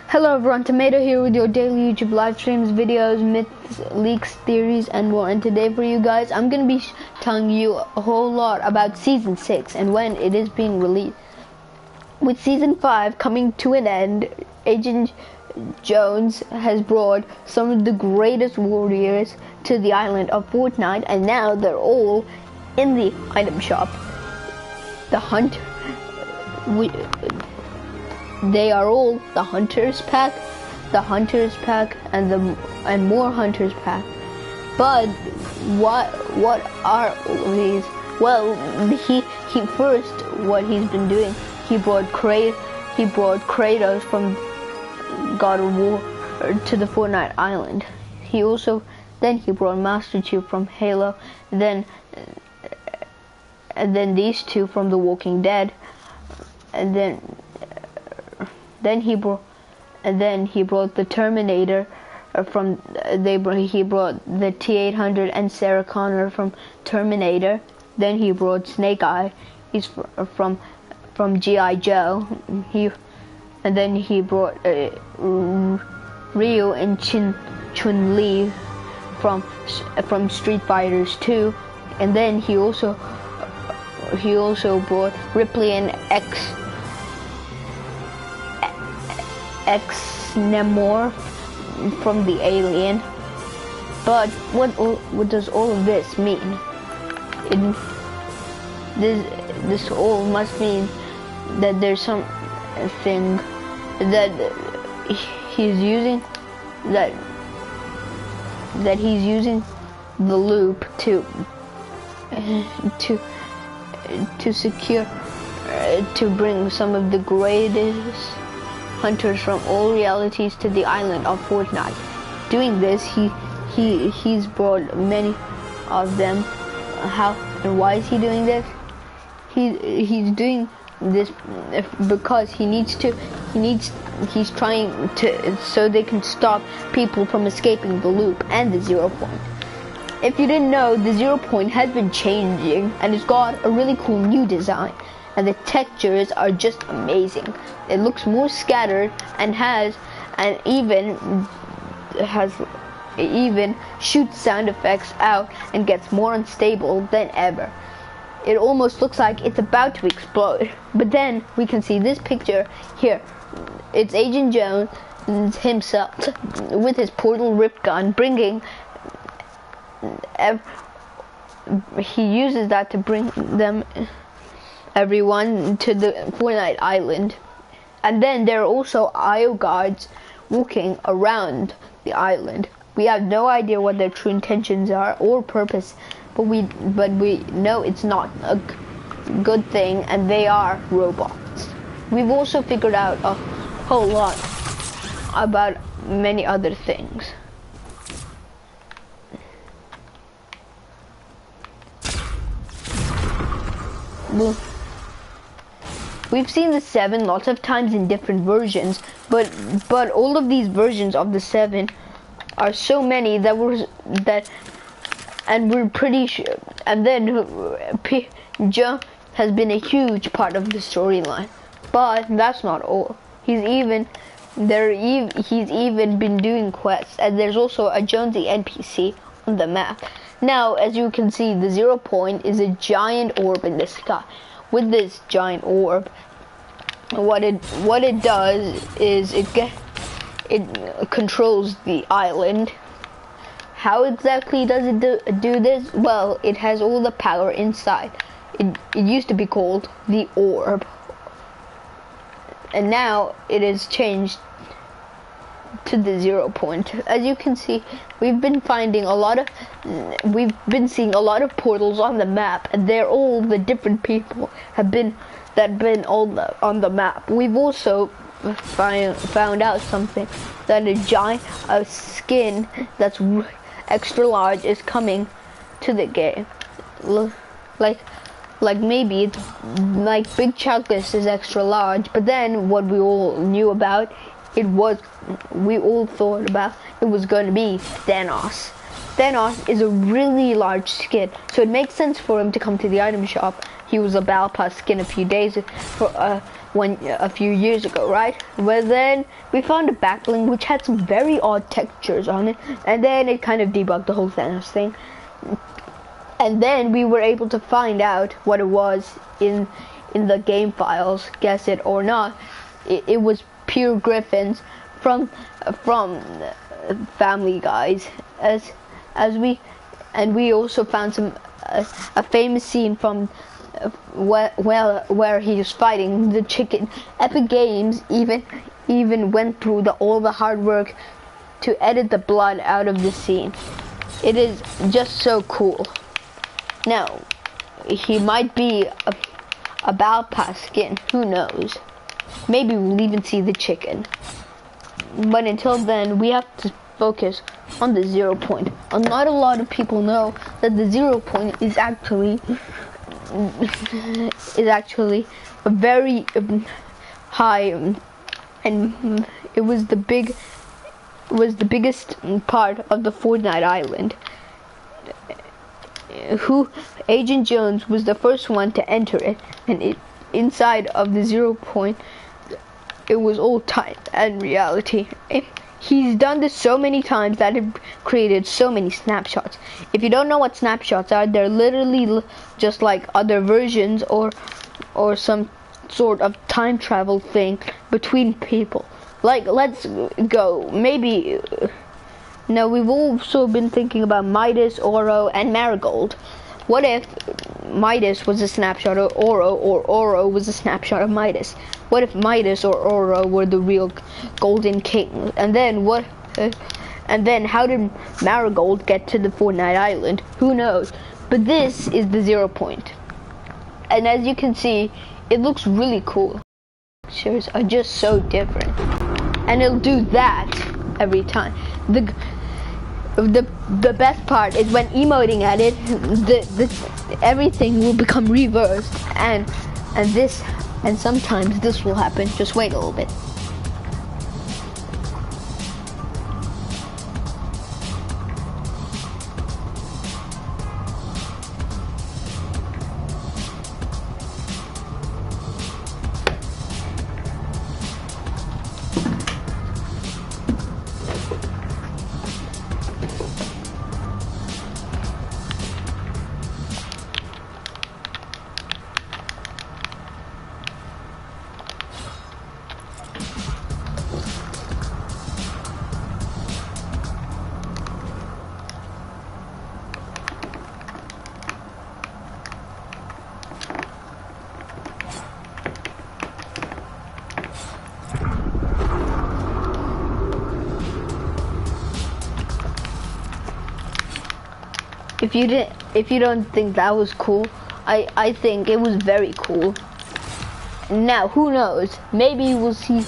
Hello everyone, Tomato here with your daily YouTube live streams, videos, myths, leaks, theories, and more. And today for you guys, I'm going to be telling you a whole lot about Season 6 and when it is being released. With Season 5 coming to an end, Agent Jones has brought some of the greatest warriors to the island of Fortnite, and now they're all in the item shop. They are all the Hunters pack, and more Hunters pack. But what are all these? Well, he first, what he's been doing, he brought Kratos from God of War to the Fortnite island. Then he brought Master Chief from Halo, and then these two from The Walking Dead, and then he brought the Terminator he brought the T-800 and Sarah Connor from Terminator. Then he brought Snake Eye. He's from G.I. Joe. And then he brought Ryu and Chun-Li from Street Fighters 2. And then he also brought Ripley and X-Namor from the Alien. But what does all of this mean? This all must mean that there's something that he's using the loop to secure to bring some of the greatest hunters from all realities to the island of Fortnite. Doing this, he's brought many of them. How and why is he doing this? He's doing this because he's trying to, so they can stop people from escaping the loop and the 0 point. If you didn't know, the 0 point has been changing and it's got a really cool new design, and the textures are just amazing. It looks more scattered and even shoots sound effects out and gets more unstable than ever. It almost looks like it's about to explode. But then we can see this picture here. It's Agent Jones himself with his portal rip gun, he uses that to bring everyone to the Fortnite island. And then there are also IO guards walking around the island. We have no idea what their true intentions are or purpose, but we know it's not a good thing, and they are robots. We've also figured out a whole lot about many other things. We've seen the 7 lots of times in different versions, but all of these versions of the 7 are so many we're pretty sure. And then Joe has been a huge part of the storyline, but that's not all. He's even been doing quests, and there's also a Jonesy NPC on the map. Now, as you can see, the 0 point is a giant orb in the sky. With this giant orb, what it does is it controls the island. How exactly does it do this? Well, it has all the power inside. It used to be called the orb, and now it is changed to the 0 point. As you can see, we've been seeing a lot of portals on the map, and they're all the different people have been all on the map. We've also found out something, that a skin that's extra large is coming to the game. Like maybe it's like Big Chunkus is extra large, but then what we all knew about, we all thought about it was going to be Thanos. Thanos is a really large skin, so it makes sense for him to come to the item shop. He was a Battle Pass skin a few years ago, right? But then we found a back bling which had some very odd textures on it, and then it kind of debugged the whole Thanos thing. And then we were able to find out what it was in the game files. Guess it or not, it was pure griffins from Family Guys. We also found some a famous scene from where he was fighting the chicken. Epic Games even went through all the hard work to edit the blood out of the scene. It is just so cool. Now, he might be a Battle Pass skin, who knows? Maybe we'll even see the chicken. But until then, we have to focus on the 0 point. Not a lot of people know that the 0 point is actually a very high, and it was the biggest part of the Fortnite island. Agent Jones was the first one to enter it, and inside of the 0 point, it was all time and reality. He's done this so many times that it created so many snapshots. If you don't know what snapshots are, they're literally just like other versions or some sort of time travel thing between people. Like, let's go, maybe. Now, we've also been thinking about Midas, Oro, and Marigold. What if Midas was a snapshot of Oro, or Oro was a snapshot of Midas? What if Midas or Oro were the real Golden King? And then how did Marigold get to the Fortnite island? Who knows? But this is the 0 point. And as you can see, it looks really cool. Pictures are just so different. And it'll do that every time. The best part is when emoting at it, everything will become reversed, and sometimes this will happen. Just wait a little bit. If you don't think that was cool, I think it was very cool. Now, who knows? Maybe we'll see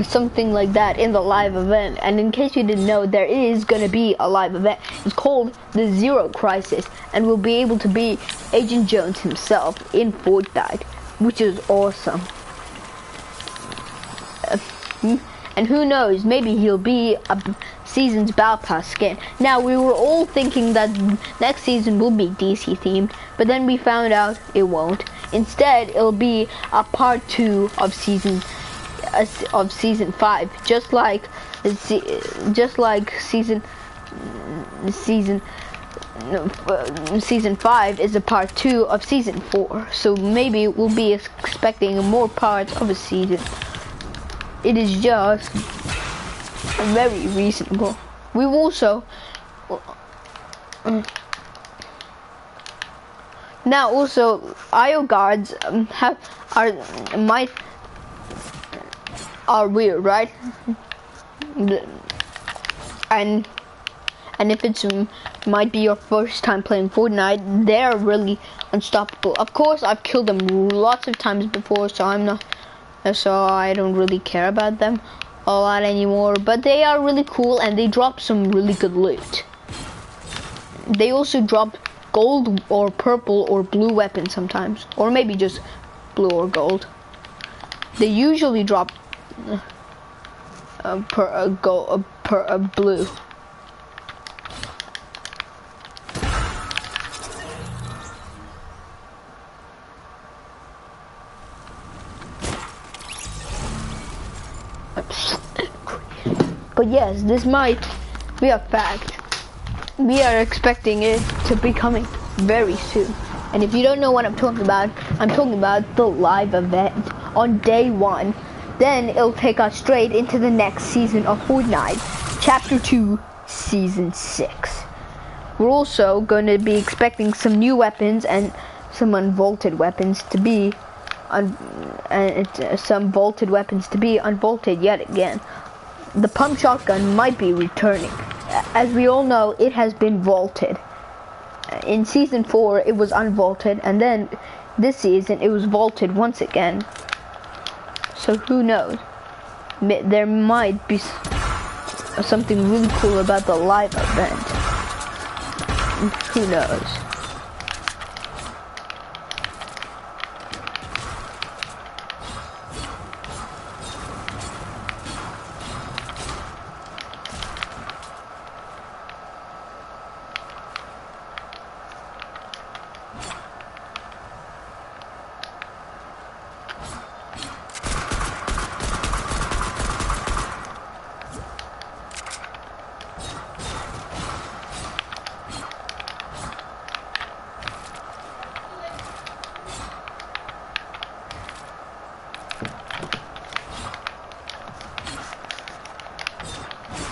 something like that in the live event. And in case you didn't know, there is gonna be a live event. It's called the Zero Crisis, and we'll be able to be Agent Jones himself in Fortnite, which is awesome. And who knows, maybe he'll be a season's Battle Pass skin. Now, we were all thinking that next season will be DC themed, but then we found out it won't. Instead, it'll be a part 2 of season 5, just like season 5 is a part 2 of season 4. So maybe we'll be expecting more parts of a season. It is just very reasonable. We've also now also IO guards are weird, right? And if it's might be your first time playing Fortnite, they're really unstoppable. Of course, I've killed them lots of times before, so I don't really care about them a lot anymore, but they are really cool and they drop some really good loot. They also drop gold or purple or blue weapons sometimes, or maybe just blue or gold. They usually drop blue. But yes, this might be a fact. We are expecting it to be coming very soon. And if you don't know what I'm talking about the live event on day 1. Then it'll take us straight into the next season of Fortnite, Chapter 2, Season 6. We're also going to be expecting some new weapons and some unvaulted weapons to be unvaulted yet again. The pump shotgun might be returning. As we all know, it has been vaulted. In Season 4, it was unvaulted, and then this season, it was vaulted once again. So who knows? There might be something really cool about the live event. Who knows?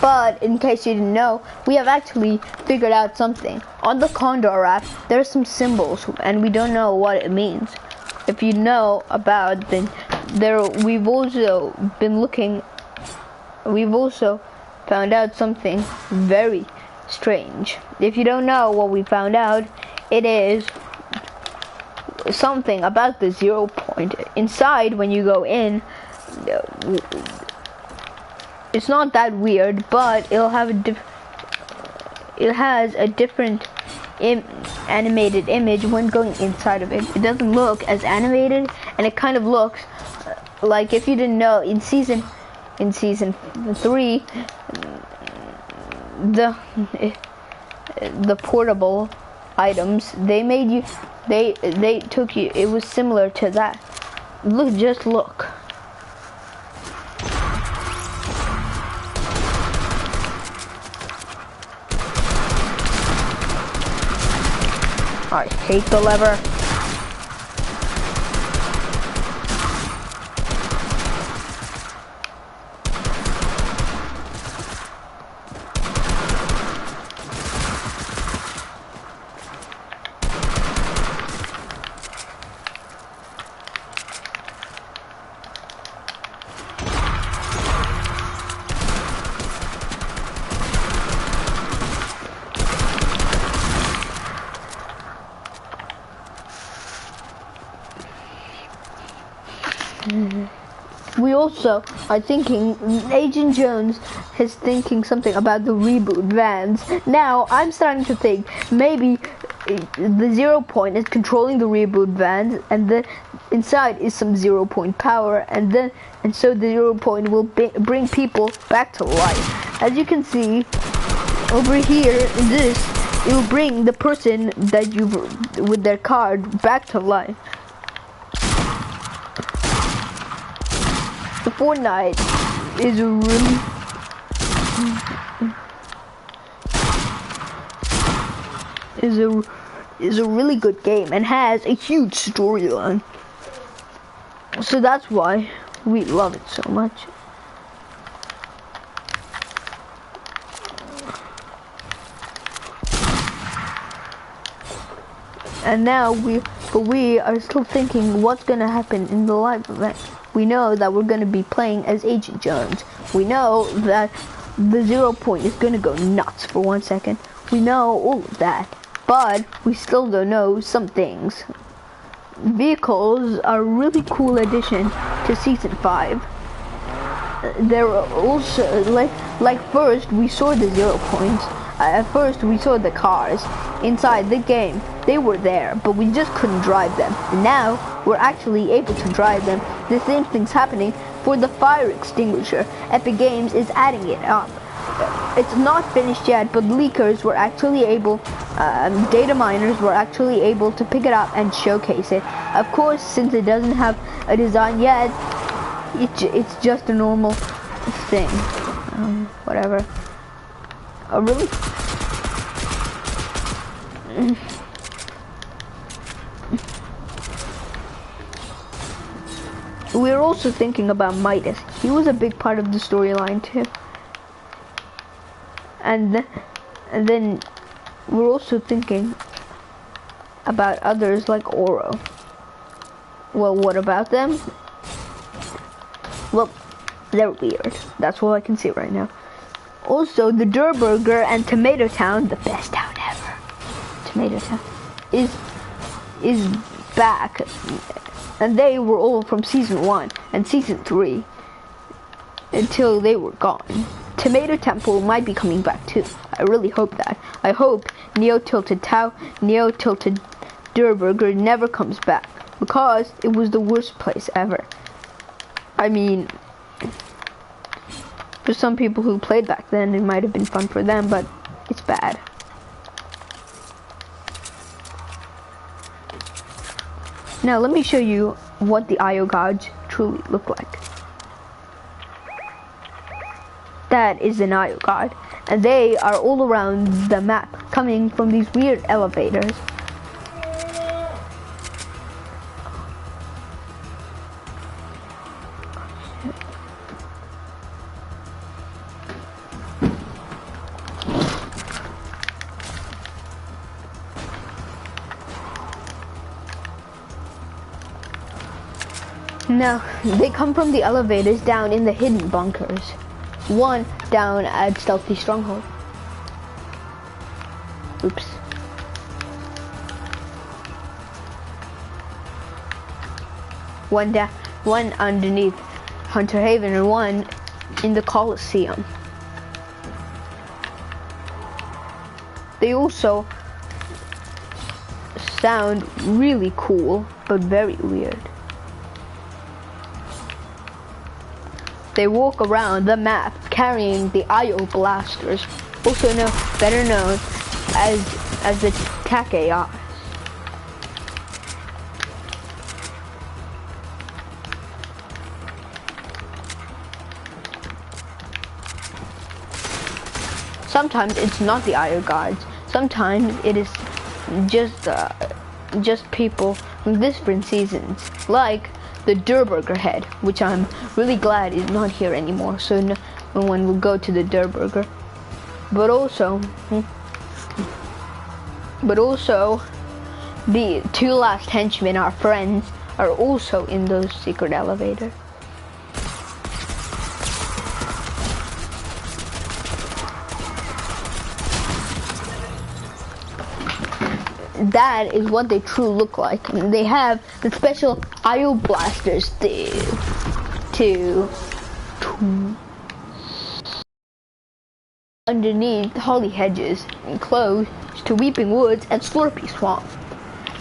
But in case you didn't know, we have actually figured out something. On the Condor app, there's some symbols, and we don't know what it means. If you know about, then we've also found out something very strange. If you don't know what we found out, it is something about the 0 point. Inside, when you go in, it's not that weird, but it'll have it has a different animated image when going inside of it. It doesn't look as animated, and it kind of looks like, if you didn't know, in season 3, the portable items they took you. It was similar to that. Just look. I hate the lever. We also are thinking, Agent Jones is thinking something about the reboot vans. Now, I'm starting to think maybe the 0 point is controlling the reboot vans, and then inside is some 0 point power, and so the 0 point will bring people back to life. As you can see over here in this, it will bring the person that with their card back to life. The Fortnite is a really good game and has a huge storyline. So that's why we love it so much. And now we are still thinking what's gonna happen in the live event. We know that we're gonna be playing as Agent Jones. We know that the 0 point is gonna go nuts for 1 second. We know all of that, but we still don't know some things. Vehicles are a really cool addition to Season 5. There are also, like first we saw the 0 points. At first we saw the cars inside the game. They were there, but we just couldn't drive them. And now we're actually able to drive them. The same thing's happening for the fire extinguisher. Epic Games is adding it up. It's not finished yet, but leakers were actually able, data miners were actually able to pick it up and showcase it. Of course, since it doesn't have a design yet, it's just a normal thing. Whatever. Oh, really? We were also thinking about Midas. He was a big part of the storyline too. And then we're also thinking about others like Oro. Well, what about them? Well, they're weird. That's all I can see right now. Also, the Durr Burger and Tomato Town, the best town ever. Tomato Town is back, and they were all from season 1 and season 3 until they were gone. Tomato Temple might be coming back too. I really hope that. I hope Neo Tilted Durr Burger never comes back, because it was the worst place ever. I mean, for some people who played back then, it might have been fun for them, but it's bad. Now let me show you what the IO gods truly look like. That is an IO god, and they are all around the map, coming from these weird elevators. Now, they come from the elevators down in the hidden bunkers. One down at Stealthy Stronghold. Oops. One underneath Hunter Haven and one in the Coliseum. They also sound really cool, but very weird. They walk around the map carrying the IO blasters, also better known as the Takeis. Sometimes it's not the IO guards. Sometimes it is just people from different seasons, like the Durr Burger head, which I'm really glad is not here anymore, so no one will go to the Durr Burger. But also the two last henchmen, our friends, are also in those secret elevators. That is what they truly look like. And they have the special IO blasters to underneath holly hedges and close to Weeping Woods and Slurpy Swamp.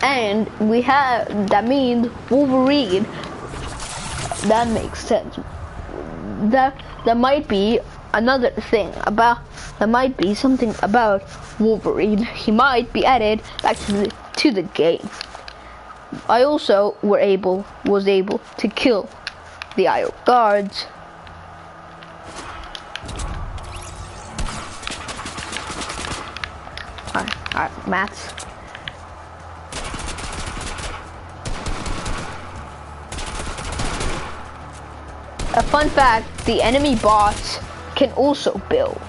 And we have, that means Wolverine. That makes sense. That might be another thing about, there might be something about Wolverine. He might be added back to the game. I also was able to kill the IO guards. Alright, maths. A fun fact, the enemy bots can also build.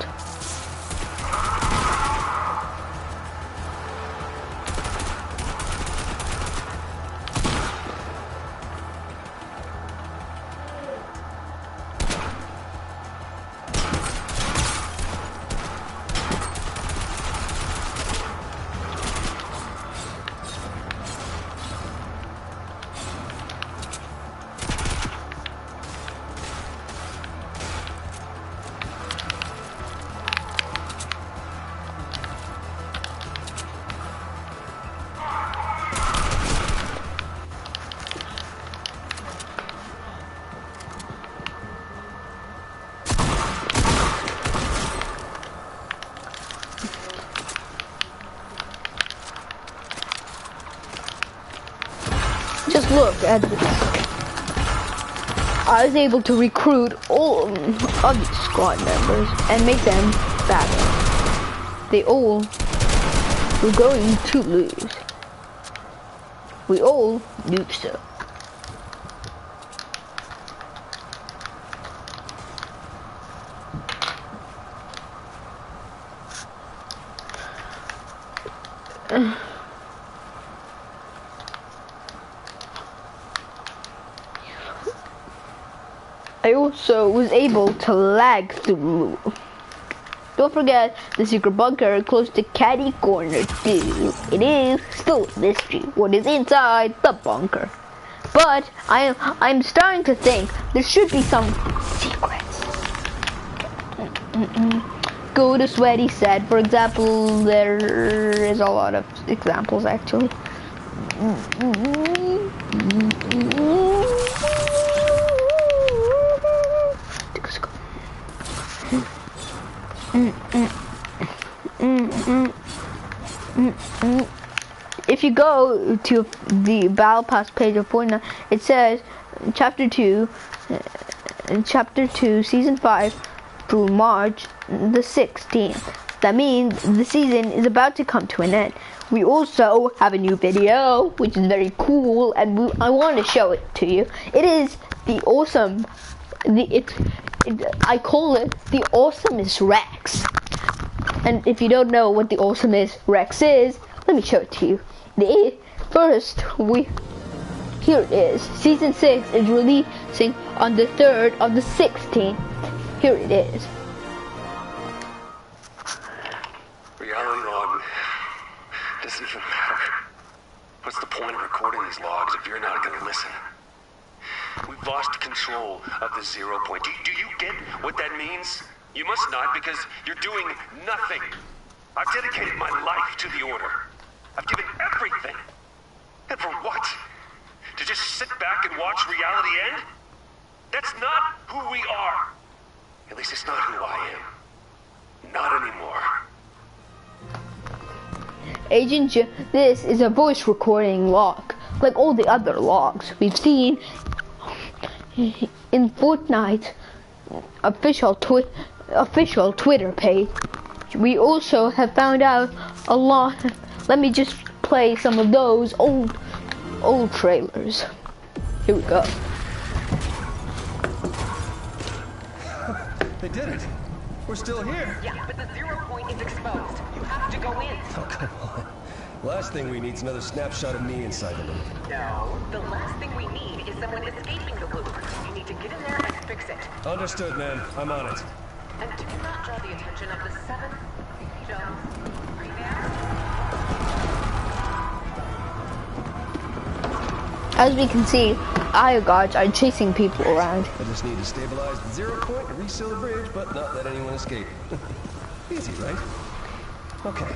Just look at this. I was able to recruit all of the squad members and make them battle. They all were going to lose. We all knew so. I also was able to lag through. Don't forget the secret bunker close to Caddy Corner 2. It is still a mystery what is inside the bunker. But I'm starting to think there should be some secrets. Go to Sweaty said. For example, there is a lot of examples actually. If you go to the Battle Pass page of Fortnite, it says Chapter 2, Season 5 through March the 16th. That means the season is about to come to an end. We also have a new video, which is very cool, and I want to show it to you. It is the awesome, I call it the Awesomest Rex. And if you don't know what the Awesomest Rex is, let me show it to you. Here it is. Season 6 is releasing on the 3rd of the 16th. Here it is. Reality log doesn't even matter. What's the point of recording these logs if you're not going to listen? We've lost control of the 0 point. Do you get what that means? You must not, because you're doing nothing. I've dedicated my life to the Order. I've given everything. And for what? To just sit back and watch reality end? That's not who we are. At least it's not who I am. Not anymore. Agent this is a voice recording log, like all the other logs we've seen in Fortnite official Twitter page. We also have found out a lot. Let me just play some of those old trailers. Here we go. They did it. We're still here. Yeah, but the 0 point is exposed. You have to go in. Oh, come on. Last thing we need is another snapshot of me inside the loop. No, the last thing we need is someone escaping the loop. You need to get in there and fix it. Understood, man. I'm on it. And do not draw the attention of the 7 Jones. Are you there? As we can see, IO guards are chasing people around. I just need to stabilize the 0 point and reseal the bridge, but not let anyone escape. Easy, right? Okay.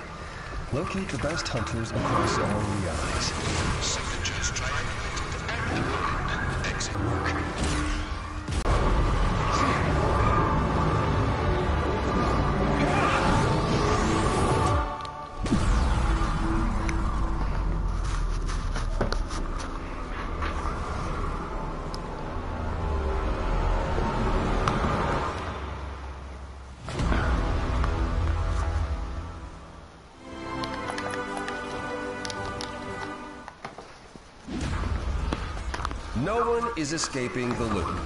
Locate the best hunters across all realities. Signatures triangulated and exit work. No one is escaping the loop.